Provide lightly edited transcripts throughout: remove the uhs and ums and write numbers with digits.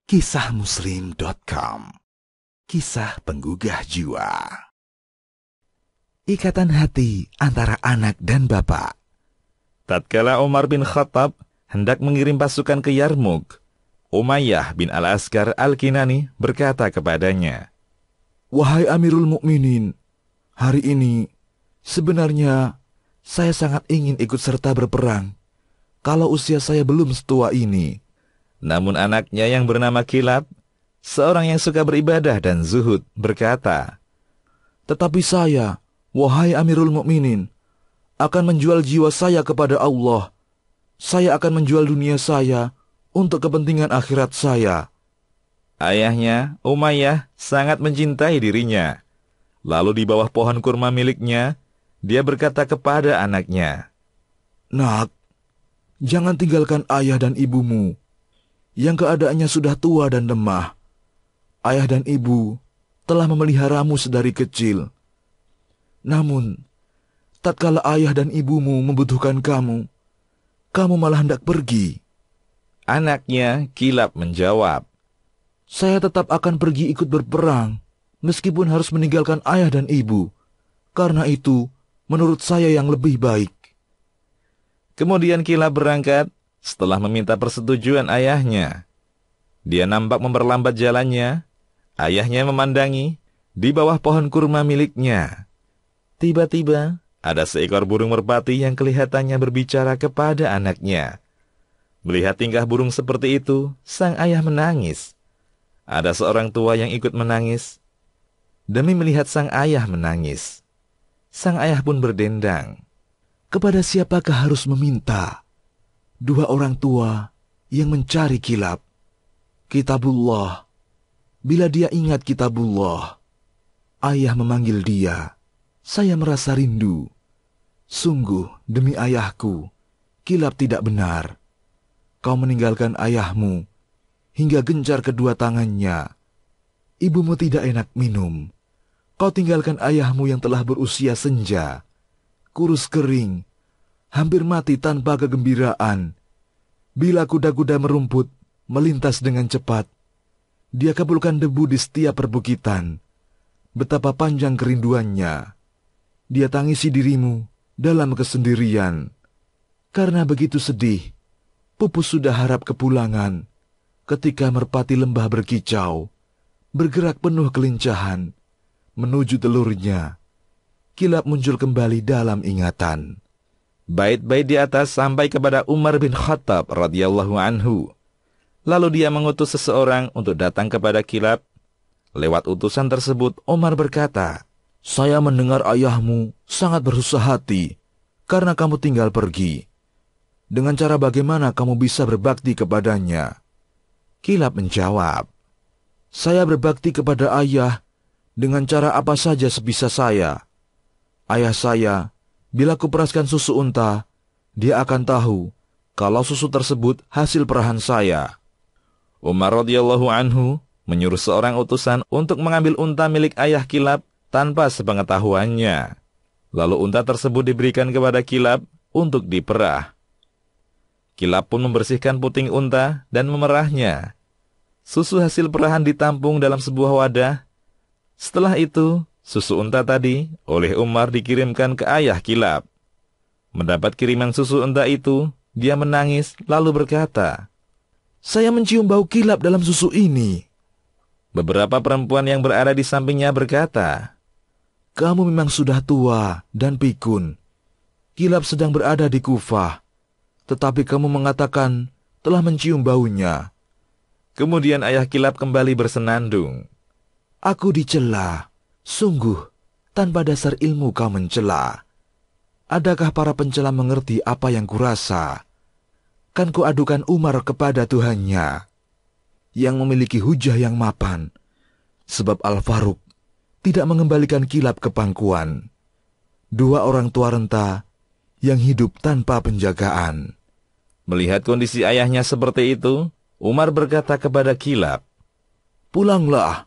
Kisahmuslim.com. Kisah penggugah jiwa. Ikatan hati antara anak dan bapak. Tatkala Umar bin Khattab hendak mengirim pasukan ke Yarmuk, Umayyah bin Al-Askar Al-Kinani berkata kepadanya, "Wahai Amirul Mukminin, hari ini sebenarnya saya sangat ingin ikut serta berperang kalau usia saya belum setua ini." Namun anaknya yang bernama Kilab, seorang yang suka beribadah dan zuhud, berkata, "Tetapi saya, wahai Amirul Mukminin, akan menjual jiwa saya kepada Allah. Saya akan menjual dunia saya untuk kepentingan akhirat saya." Ayahnya, Umayyah, sangat mencintai dirinya. Lalu di bawah pohon kurma miliknya, dia berkata kepada anaknya, "Nak, jangan tinggalkan ayah dan ibumu yang keadaannya sudah tua dan lemah. Ayah dan ibu telah memeliharamu sedari kecil. Namun, tatkala ayah dan ibumu membutuhkan kamu, kamu malah hendak pergi." Anaknya, Kilab, menjawab, "Saya tetap akan pergi ikut berperang, meskipun harus meninggalkan ayah dan ibu. Karena itu, menurut saya yang lebih baik." Kemudian Kilab berangkat setelah meminta persetujuan ayahnya. Dia nampak memperlambat jalannya. Ayahnya memandangi di bawah pohon kurma miliknya. Tiba-tiba, ada seekor burung merpati yang kelihatannya berbicara kepada anaknya. Melihat tingkah burung seperti itu, sang ayah menangis. Ada seorang tua yang ikut menangis. Demi melihat sang ayah menangis, sang ayah pun berdendang. Kepada siapakah harus meminta? Dua orang tua yang mencari Kilab. Kitabullah. Bila dia ingat Kitabullah, ayah memanggil dia. Saya merasa rindu. Sungguh, demi ayahku, Kilab tidak benar. Kau meninggalkan ayahmu hingga gencar kedua tangannya. Ibumu tidak enak minum. Kau tinggalkan ayahmu yang telah berusia senja, kurus kering, hampir mati tanpa kegembiraan. Bila kuda-kuda merumput, melintas dengan cepat, dia kabulkan debu di setiap perbukitan. Betapa panjang kerinduannya. Dia tangisi dirimu dalam kesendirian. Karena begitu sedih, pupus sudah harap kepulangan. Ketika merpati lembah berkicau, bergerak penuh kelincahan, menuju telurnya, Kilab muncul kembali dalam ingatan. Bait-bait di atas sampai kepada Umar bin Khattab radhiyallahu anhu. Lalu dia mengutus seseorang untuk datang kepada Kilab. Lewat utusan tersebut, Umar berkata, "Saya mendengar ayahmu sangat bersusah hati karena kamu tinggal pergi. Dengan cara bagaimana kamu bisa berbakti kepadanya?" Kilab menjawab, "Saya berbakti kepada ayah dengan cara apa saja sebisa saya. Ayah saya, bila kuperaskan susu unta, dia akan tahu kalau susu tersebut hasil perahan saya." Umar radhiyallahu anhu menyuruh seorang utusan untuk mengambil unta milik ayah Kilab tanpa sepengetahuannya. Lalu unta tersebut diberikan kepada Kilab untuk diperah. Kilab pun membersihkan puting unta dan memerahnya. Susu hasil perahan ditampung dalam sebuah wadah. Setelah itu, susu unta tadi oleh Umar dikirimkan ke ayah Kilab. Mendapat kiriman susu unta itu, dia menangis lalu berkata, "Saya mencium bau Kilab dalam susu ini." Beberapa perempuan yang berada di sampingnya berkata, "Kamu memang sudah tua dan pikun. Kilab sedang berada di Kufah, tetapi kamu mengatakan telah mencium baunya." Kemudian ayah Kilab kembali bersenandung. "Aku dicela. Sungguh, tanpa dasar ilmu kau mencela. Adakah para pencela mengerti apa yang kurasa? Kan kuadukan Umar kepada Tuhannya, yang memiliki hujah yang mapan, sebab Al-Faruq tidak mengembalikan Kilab ke pangkuan. Dua orang tua renta yang hidup tanpa penjagaan." Melihat kondisi ayahnya seperti itu, Umar berkata kepada Kilab, "Pulanglah.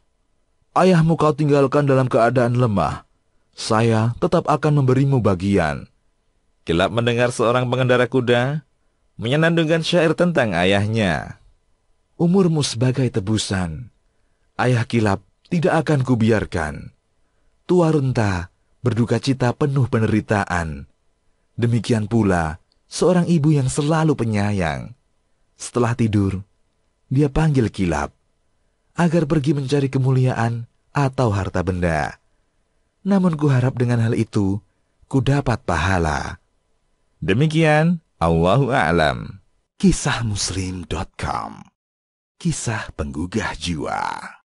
Ayahmu kau tinggalkan dalam keadaan lemah. Saya tetap akan memberimu bagian." Kilab mendengar seorang pengendara kuda menyenandungkan syair tentang ayahnya. umurmu sebagai tebusan. Ayah Kilab tidak akan kubiarkan. Tua renta berduka cita penuh penderitaan. Demikian pula seorang ibu yang selalu penyayang. Setelah tidur, dia panggil Kilab agar pergi mencari kemuliaan atau harta benda. Namun kuharap dengan hal itu, ku dapat pahala. Demikian, Allahu a'lam. Kisahmuslim.com. Kisah penggugah jiwa.